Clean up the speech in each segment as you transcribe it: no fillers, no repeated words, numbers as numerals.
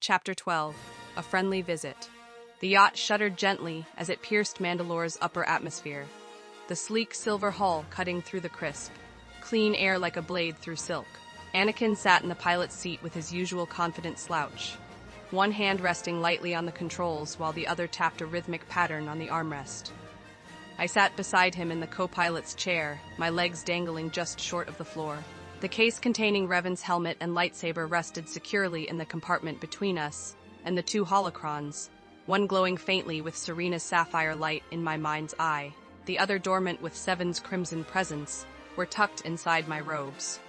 Chapter 12. A Friendly Visit. The yacht shuddered gently as it pierced Mandalore's upper atmosphere, the sleek silver hull cutting through the crisp, clean air like a blade through silk. Anakin sat in the pilot's seat with his usual confident slouch, one hand resting lightly on the controls while the other tapped a rhythmic pattern on the armrest. I sat beside him in the co-pilot's chair, my legs dangling just short of the floor. The case containing Revan's helmet and lightsaber rested securely in the compartment between us, and the two holocrons, one glowing faintly with Serena's sapphire light in my mind's eye, the other dormant with Seven's crimson presence, were tucked inside my robes.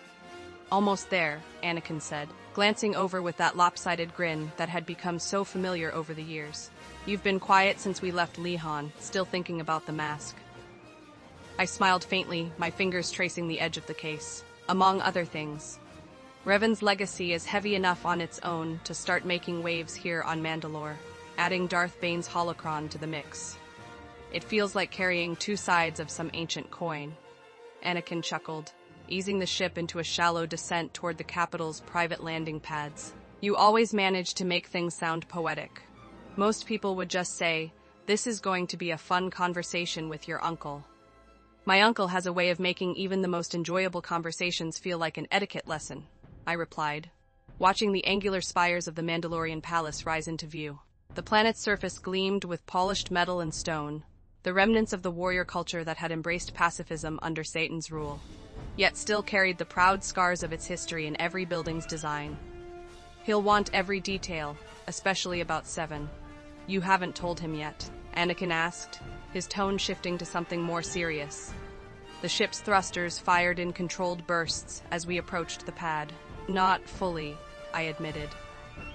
"Almost there," Anakin said, glancing over with that lopsided grin that had become so familiar over the years. "You've been quiet since we left Lehon, still thinking about the mask." I smiled faintly, my fingers tracing the edge of the case. Among other things, Revan's legacy is heavy enough on its own to start making waves here on Mandalore, adding Darth Bane's holocron to the mix. It feels like carrying two sides of some ancient coin. Anakin chuckled, easing the ship into a shallow descent toward the capital's private landing pads. "You always manage to make things sound poetic. Most people would just say, 'This is going to be a fun conversation with your uncle.' My uncle has a way of making even the most enjoyable conversations feel like an etiquette lesson," I replied, watching the angular spires of the Mandalorian palace rise into view. The planet's surface gleamed with polished metal and stone, the remnants of the warrior culture that had embraced pacifism under Satan's rule, yet still carried the proud scars of its history in every building's design. "He'll want every detail, especially about Seven. You haven't told him yet?" Anakin asked, his tone shifting to something more serious. The ship's thrusters fired in controlled bursts as we approached the pad. "Not fully," I admitted.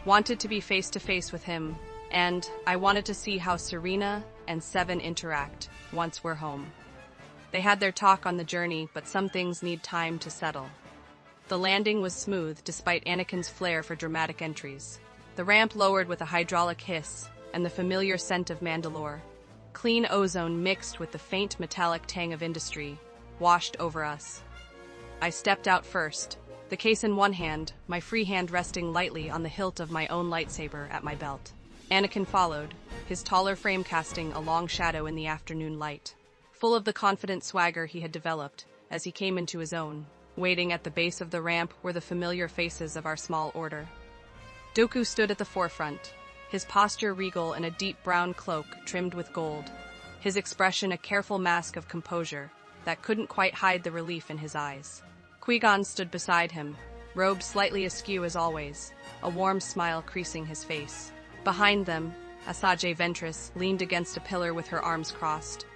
"Wanted to be face-to-face with him, and I wanted to see how Serena and Seven interact once we're home. They had their talk on the journey, but some things need time to settle." The landing was smooth despite Anakin's flair for dramatic entries. The ramp lowered with a hydraulic hiss, and the familiar scent of Mandalore, clean ozone mixed with the faint metallic tang of industry, washed over us. I stepped out first, the case in one hand, my free hand resting lightly on the hilt of my own lightsaber at my belt. Anakin followed, his taller frame casting a long shadow in the afternoon light, full of the confident swagger he had developed as he came into his own. Waiting at the base of the ramp were the familiar faces of our small order. Dooku stood at the forefront, his posture regal in a deep brown cloak trimmed with gold, his expression a careful mask of composure that couldn't quite hide the relief in his eyes. Qui-Gon stood beside him, robed slightly askew as always, a warm smile creasing his face. Behind them, Asajj Ventress leaned against a pillar with her arms crossed,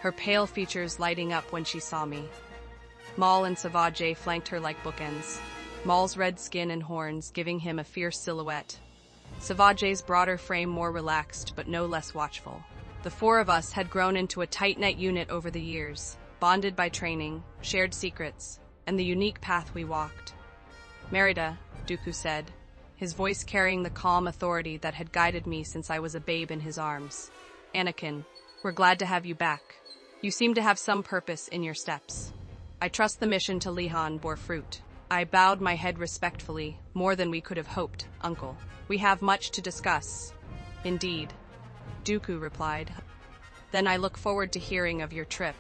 her pale features lighting up when she saw me. Maul and Savage flanked her like bookends, Maul's red skin and horns giving him a fierce silhouette, Savage's broader frame more relaxed but no less watchful. The four of us had grown into a tight-knit unit over the years, bonded by training, shared secrets, and the unique path we walked. "Merida," Dooku said, his voice carrying the calm authority that had guided me since I was a babe in his arms. "Anakin, we're glad to have you back. You seem to have some purpose in your steps. I trust the mission to Lehon bore fruit." I bowed my head respectfully, more than we could have hoped, Uncle. "We have much to discuss." "Indeed," Dooku replied. "Then I look forward to hearing of your trip."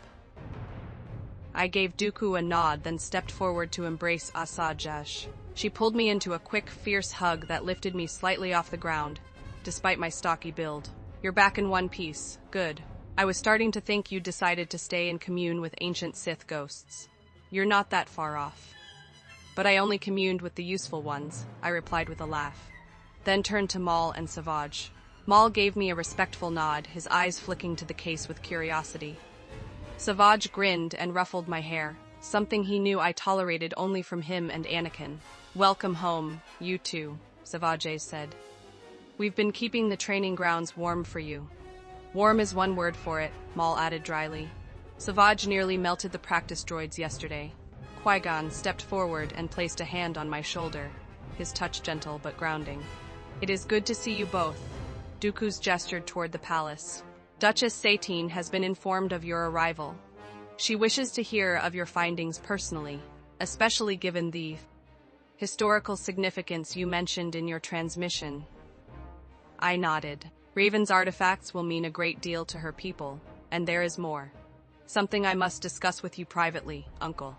I gave Dooku a nod, then stepped forward to embrace Asajj. She pulled me into a quick, fierce hug that lifted me slightly off the ground, despite my stocky build. "You're back in one piece. Good. I was starting to think you'd decided to stay and commune with ancient Sith ghosts. You're not that far off." "But I only communed with the useful ones," I replied with a laugh, then turned to Maul and Savage. Maul gave me a respectful nod, his eyes flicking to the case with curiosity. Savage grinned and ruffled my hair, something he knew I tolerated only from him and Anakin. "Welcome home, you two," Savage said. "We've been keeping the training grounds warm for you." "Warm is one word for it," Maul added dryly. "Savage nearly melted the practice droids yesterday." Qui-Gon stepped forward and placed a hand on my shoulder, his touch gentle but grounding. "It is good to see you both." Dooku's gestured toward the palace. "Duchess Satine has been informed of your arrival. She wishes to hear of your findings personally, especially given the historical significance you mentioned in your transmission." I nodded. Raven's artifacts will mean a great deal to her people, and there is more. Something I must discuss with you privately, Uncle.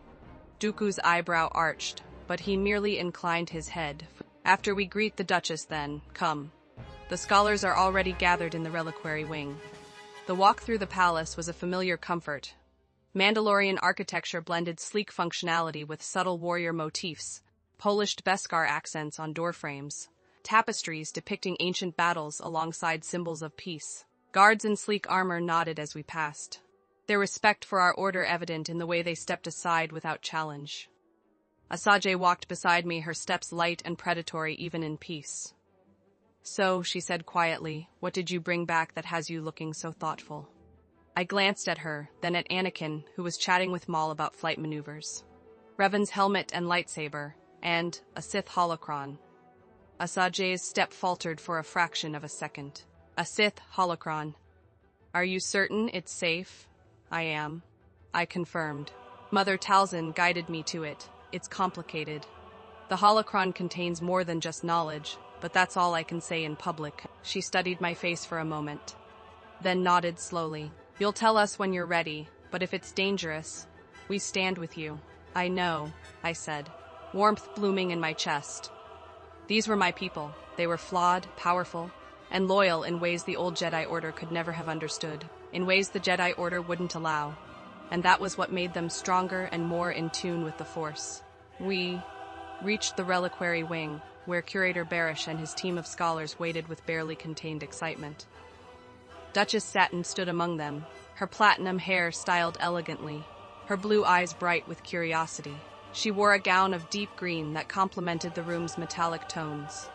Dooku's eyebrow arched, but he merely inclined his head. After we greet the Duchess then, come. The scholars are already gathered in the reliquary wing. The walk through the palace was a familiar comfort. Mandalorian architecture blended sleek functionality with subtle warrior motifs, polished Beskar accents on doorframes, tapestries depicting ancient battles alongside symbols of peace. Guards in sleek armor nodded as we passed, their respect for our order evident in the way they stepped aside without challenge. Asajj walked beside me, her steps light and predatory even in peace. So, she said quietly, what did you bring back that has you looking so thoughtful? I glanced at her, then at Anakin, who was chatting with Maul about flight maneuvers. Revan's helmet and lightsaber, and a Sith holocron. Asajj's step faltered for a fraction of a second. A Sith holocron. Are you certain it's safe? I am. I confirmed. Mother Talzin guided me to it. It's complicated. The holocron contains more than just knowledge, but that's all I can say in public. She studied my face for a moment, then nodded slowly. You'll tell us when you're ready, but if it's dangerous, we stand with you. I know, I said, warmth blooming in my chest. These were my people. They were flawed, powerful, and loyal in ways the old Jedi Order could never have understood, in ways the Jedi Order wouldn't allow. And that was what made them stronger and more in tune with the Force. We reached the reliquary wing, where Curator Barish and his team of scholars waited with barely contained excitement. Duchess Satin stood among them, her platinum hair styled elegantly, her blue eyes bright with curiosity. She wore a gown of deep green that complemented the room's metallic tones.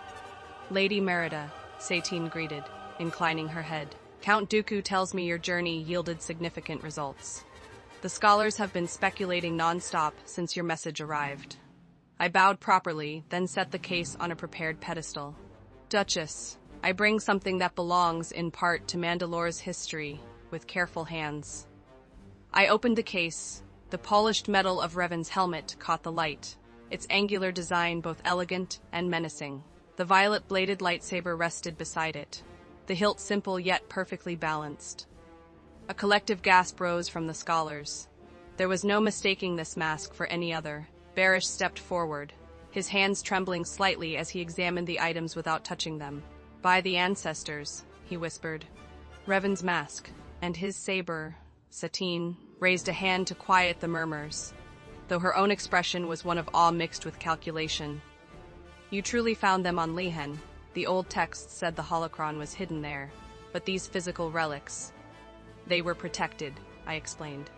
Lady Merida, Satine greeted, inclining her head. Count Dooku tells me your journey yielded significant results. The scholars have been speculating non-stop since your message arrived. I bowed properly, then set the case on a prepared pedestal. Duchess, I bring something that belongs, in part, to Mandalore's history, with careful hands. I opened the case. The polished metal of Revan's helmet caught the light, its angular design both elegant and menacing. The violet-bladed lightsaber rested beside it, the hilt simple yet perfectly balanced. A collective gasp rose from the scholars. There was no mistaking this mask for any other. Barish stepped forward, his hands trembling slightly as he examined the items without touching them. By the ancestors, he whispered. Revan's mask, and his saber, Satine, raised a hand to quiet the murmurs, though her own expression was one of awe mixed with calculation. You truly found them on Lehen. The old text said the holocron was hidden there, but these physical relics, they were protected, I explained.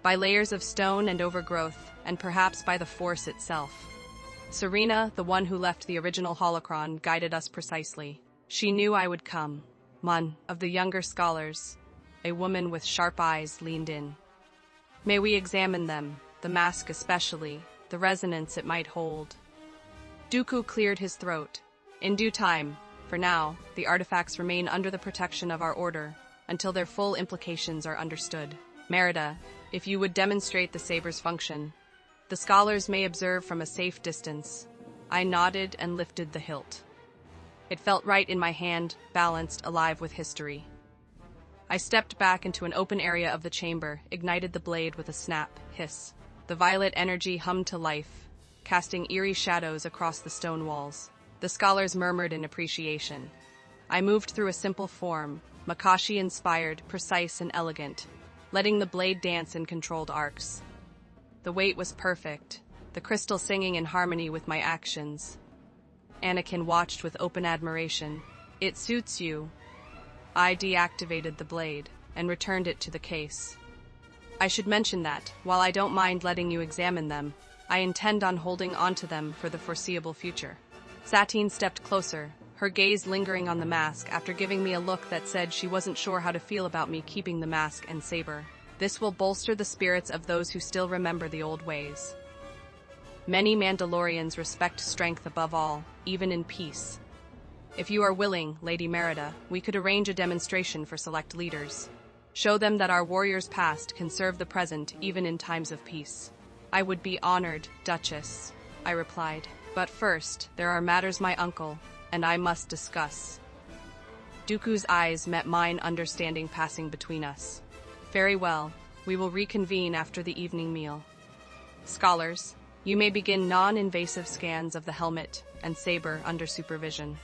By layers of stone and overgrowth, and perhaps by the Force itself. Serena, the one who left the original holocron, guided us precisely. She knew I would come. One of the younger scholars, a woman with sharp eyes, leaned in. May we examine them, the mask especially, the resonance it might hold. Dooku cleared his throat. In due time, for now, the artifacts remain under the protection of our order, until their full implications are understood. Merida, if you would demonstrate the saber's function, the scholars may observe from a safe distance. I nodded and lifted the hilt. It felt right in my hand, balanced, alive with history. I stepped back into an open area of the chamber, ignited the blade with a snap, hiss. The violet energy hummed to life, casting eerie shadows across the stone walls. The scholars murmured in appreciation. I moved through a simple form, Makashi-inspired, precise and elegant, letting the blade dance in controlled arcs. The weight was perfect, the crystal singing in harmony with my actions. Anakin watched with open admiration. It suits you. I deactivated the blade and returned it to the case. I should mention that, while I don't mind letting you examine them, I intend on holding onto them for the foreseeable future. Satine stepped closer, her gaze lingering on the mask after giving me a look that said she wasn't sure how to feel about me keeping the mask and saber. This will bolster the spirits of those who still remember the old ways. Many Mandalorians respect strength above all, even in peace. If you are willing, Lady Merida, we could arrange a demonstration for select leaders. Show them that our warriors past can serve the present even in times of peace. I would be honored, Duchess, I replied. But first, there are matters my uncle and I must discuss. Dooku's eyes met mine, understanding passing between us. Very well, we will reconvene after the evening meal. Scholars, you may begin non-invasive scans of the helmet and saber under supervision.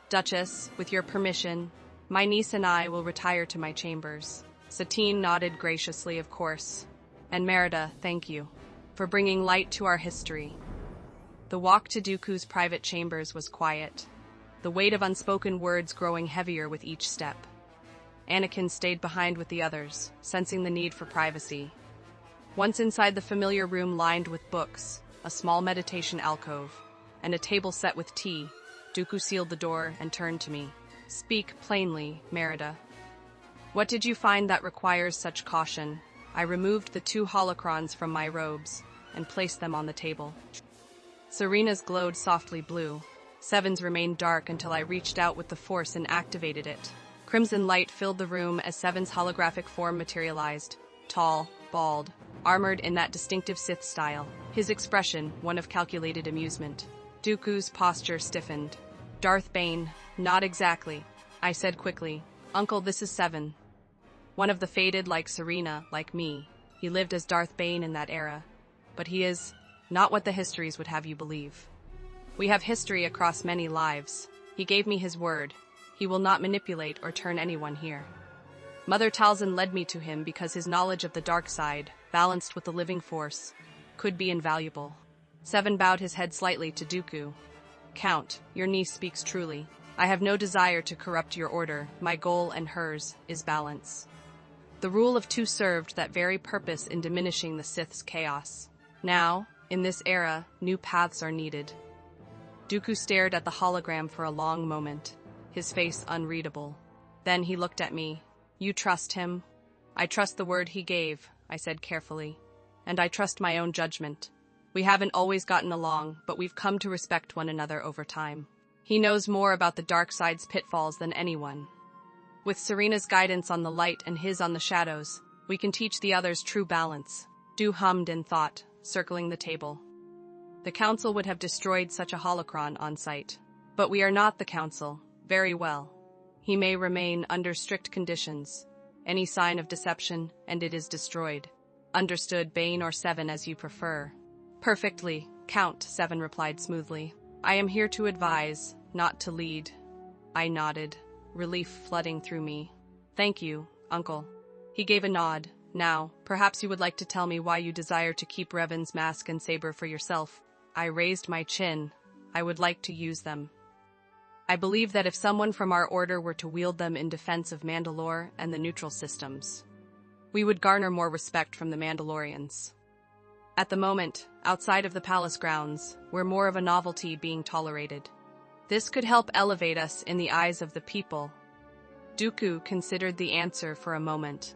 Duchess, with your permission, my niece and I will retire to my chambers. Satine nodded graciously, of course. And Merida, thank you for bringing light to our history. The walk to Dooku's private chambers was quiet, the weight of unspoken words growing heavier with each step. Anakin stayed behind with the others, sensing the need for privacy. Once inside the familiar room lined with books, a small meditation alcove, and a table set with tea, Dooku sealed the door and turned to me. Speak plainly, Merida. What did you find that requires such caution? I removed the 2 holocrons from my robes and placed them on the table. Serena's glowed softly blue. Seven's remained dark until I reached out with the Force and activated it. Crimson light filled the room as Seven's holographic form materialized. Tall, bald, armored in that distinctive Sith style. His expression, one of calculated amusement. Dooku's posture stiffened. Darth Bane, not exactly, I said quickly. Uncle, this is Seven. One of the faded like Serena, like me. He lived as Darth Bane in that era. But he is not what the histories would have you believe. We have history across many lives. He gave me his word. He will not manipulate or turn anyone here. Mother Talzin led me to him because his knowledge of the dark side, balanced with the living force, could be invaluable. Seven bowed his head slightly to Dooku. Count, your niece speaks truly. I have no desire to corrupt your order. My goal and hers is balance. The rule of 2 served that very purpose in diminishing the Sith's chaos. Now, in this era, new paths are needed. Dooku stared at the hologram for a long moment, his face unreadable. Then he looked at me. You trust him? I trust the word he gave, I said carefully. And I trust my own judgment. We haven't always gotten along, but we've come to respect one another over time. He knows more about the dark side's pitfalls than anyone. With Serena's guidance on the light and his on the shadows, we can teach the others true balance. Du hummed in thought, circling the table. The Council would have destroyed such a holocron on sight. But we are not the Council. Very well. He may remain under strict conditions. Any sign of deception, and it is destroyed. Understood, Bane or Seven as you prefer. Perfectly, Count, Seven replied smoothly. I am here to advise, not to lead. I nodded, relief flooding through me. Thank you, Uncle. He gave a nod. Now, perhaps you would like to tell me why you desire to keep Revan's mask and saber for yourself. I raised my chin. I would like to use them. I believe that if someone from our order were to wield them in defense of Mandalore and the neutral systems, we would garner more respect from the Mandalorians. At the moment, outside of the palace grounds, we're more of a novelty being tolerated. This could help elevate us in the eyes of the people. Dooku considered the answer for a moment,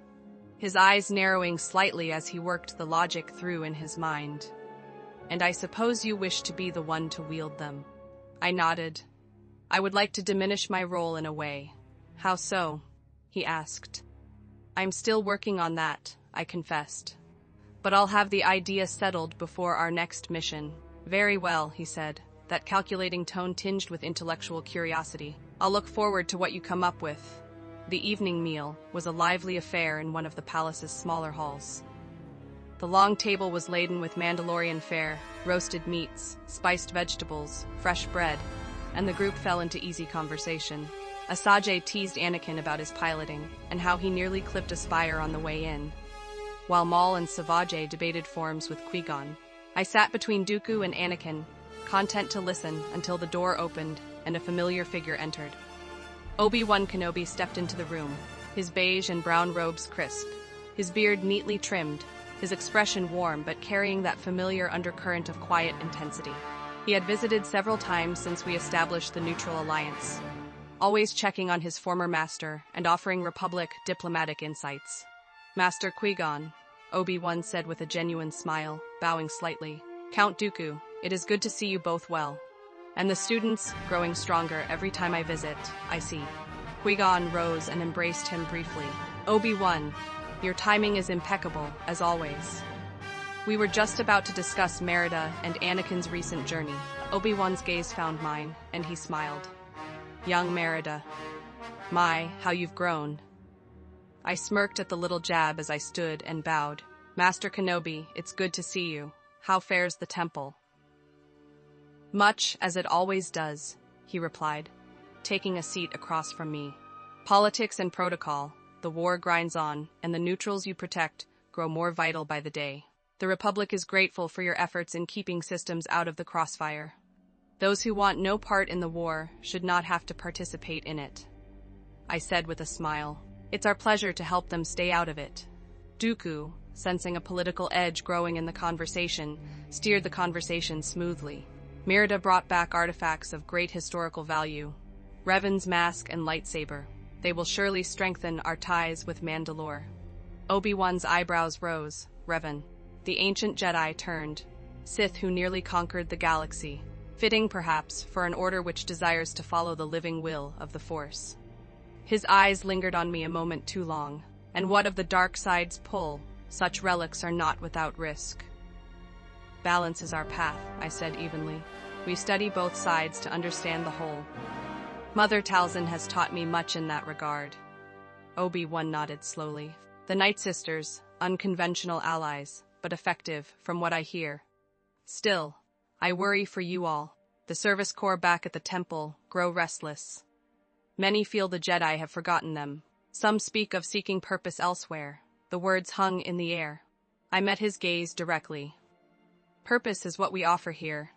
his eyes narrowing slightly as he worked the logic through in his mind. And I suppose you wish to be the one to wield them. I nodded. I would like to diminish my role in a way. How so? He asked. I'm still working on that, I confessed. But I'll have the idea settled before our next mission. Very well, he said, that calculating tone tinged with intellectual curiosity. I'll look forward to what you come up with. The evening meal was a lively affair in one of the palace's smaller halls. The long table was laden with Mandalorian fare, roasted meats, spiced vegetables, fresh bread, and the group fell into easy conversation. Asajj teased Anakin about his piloting and how he nearly clipped a spire on the way in, while Maul and Savage debated forms with Qui-Gon. I sat between Dooku and Anakin, content to listen until the door opened and a familiar figure entered. Obi-Wan Kenobi stepped into the room, his beige and brown robes crisp, his beard neatly trimmed, his expression warm but carrying that familiar undercurrent of quiet intensity. He had visited several times since we established the Neutral Alliance, always checking on his former master and offering Republic diplomatic insights. Master Qui-Gon, Obi-Wan said with a genuine smile, bowing slightly. Count Dooku, it is good to see you both well. And the students growing stronger every time I visit, I see. Qui-Gon rose and embraced him briefly. Obi-Wan, your timing is impeccable, as always. We were just about to discuss Merida and Anakin's recent journey. Obi-Wan's gaze found mine, and he smiled. Young Merida. My, how you've grown. I smirked at the little jab as I stood and bowed. Master Kenobi, it's good to see you. How fares the temple? Much as it always does, he replied, taking a seat across from me. Politics and protocol, the war grinds on, and the neutrals you protect grow more vital by the day. The Republic is grateful for your efforts in keeping systems out of the crossfire. Those who want no part in the war should not have to participate in it. I said with a smile. It's our pleasure to help them stay out of it. Dooku, sensing a political edge growing in the conversation, steered the conversation smoothly. Merida brought back artifacts of great historical value. Revan's mask and lightsaber. They will surely strengthen our ties with Mandalore. Obi-Wan's eyebrows rose. Revan. The ancient Jedi turned. Sith who nearly conquered the galaxy. Fitting, perhaps, for an order which desires to follow the living will of the Force. His eyes lingered on me a moment too long. And what of the dark side's pull? Such relics are not without risk. Balance is our path, I said evenly. We study both sides to understand the whole. Mother Talzin has taught me much in that regard. Obi-Wan nodded slowly. The Night Sisters, unconventional allies, but effective, from what I hear. Still, I worry for you all. The service corps back at the temple grow restless. Many feel the Jedi have forgotten them. Some speak of seeking purpose elsewhere. The words hung in the air. I met his gaze directly. Purpose is what we offer here.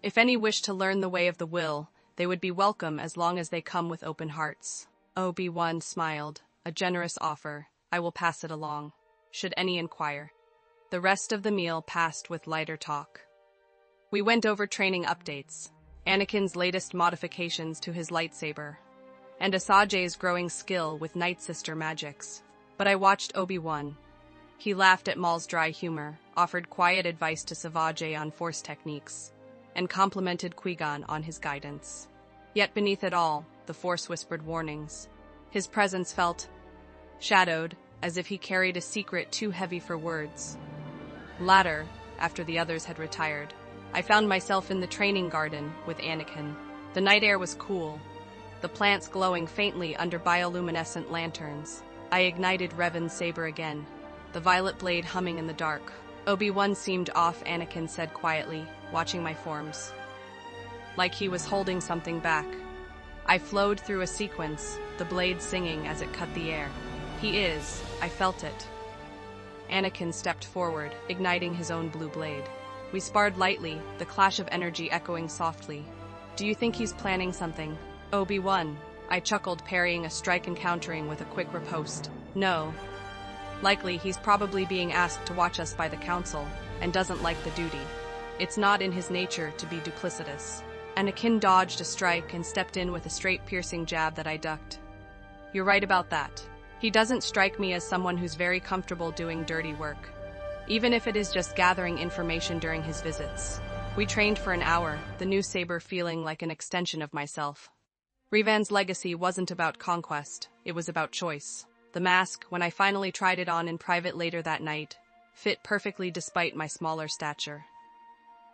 If any wish to learn the way of the will, they would be welcome as long as they come with open hearts. Obi-Wan smiled. A generous offer. I will pass it along, should any inquire. The rest of the meal passed with lighter talk. We went over training updates, Anakin's latest modifications to his lightsaber, and Asajj's growing skill with Night Sister magics. But I watched Obi-Wan. He laughed at Maul's dry humor, offered quiet advice to Savage on Force techniques, and complimented Qui-Gon on his guidance. Yet beneath it all, the Force whispered warnings. His presence felt shadowed, as if he carried a secret too heavy for words. Later, after the others had retired, I found myself in the training garden with Anakin. The night air was cool, the plants glowing faintly under bioluminescent lanterns. I ignited Revan's saber again, the violet blade humming in the dark. Obi-Wan seemed off, Anakin said quietly, watching my forms. Like he was holding something back. I flowed through a sequence, the blade singing as it cut the air. He is, I felt it. Anakin stepped forward, igniting his own blue blade. We sparred lightly, the clash of energy echoing softly. Do you think he's planning something? Obi-Wan. I chuckled, parrying a strike and countering with a quick riposte. No. Likely he's probably being asked to watch us by the council, and doesn't like the duty. It's not in his nature to be duplicitous. Anakin dodged a strike and stepped in with a straight piercing jab that I ducked. You're right about that. He doesn't strike me as someone who's very comfortable doing dirty work, even if it is just gathering information during his visits. We trained for an hour, the new saber feeling like an extension of myself. Revan's legacy wasn't about conquest, it was about choice. The mask, when I finally tried it on in private later that night, fit perfectly despite my smaller stature.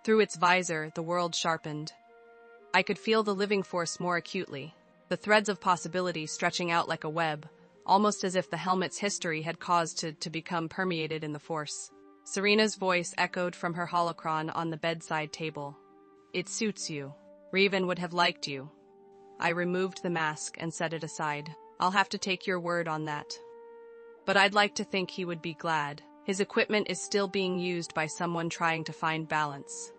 Through its visor, the world sharpened. I could feel the living force more acutely, the threads of possibility stretching out like a web, almost as if the helmet's history had caused to become permeated in the force. Serena's voice echoed from her holocron on the bedside table. It suits you. Revan would have liked you. I removed the mask and set it aside. I'll have to take your word on that. But I'd like to think he would be glad. His equipment is still being used by someone trying to find balance.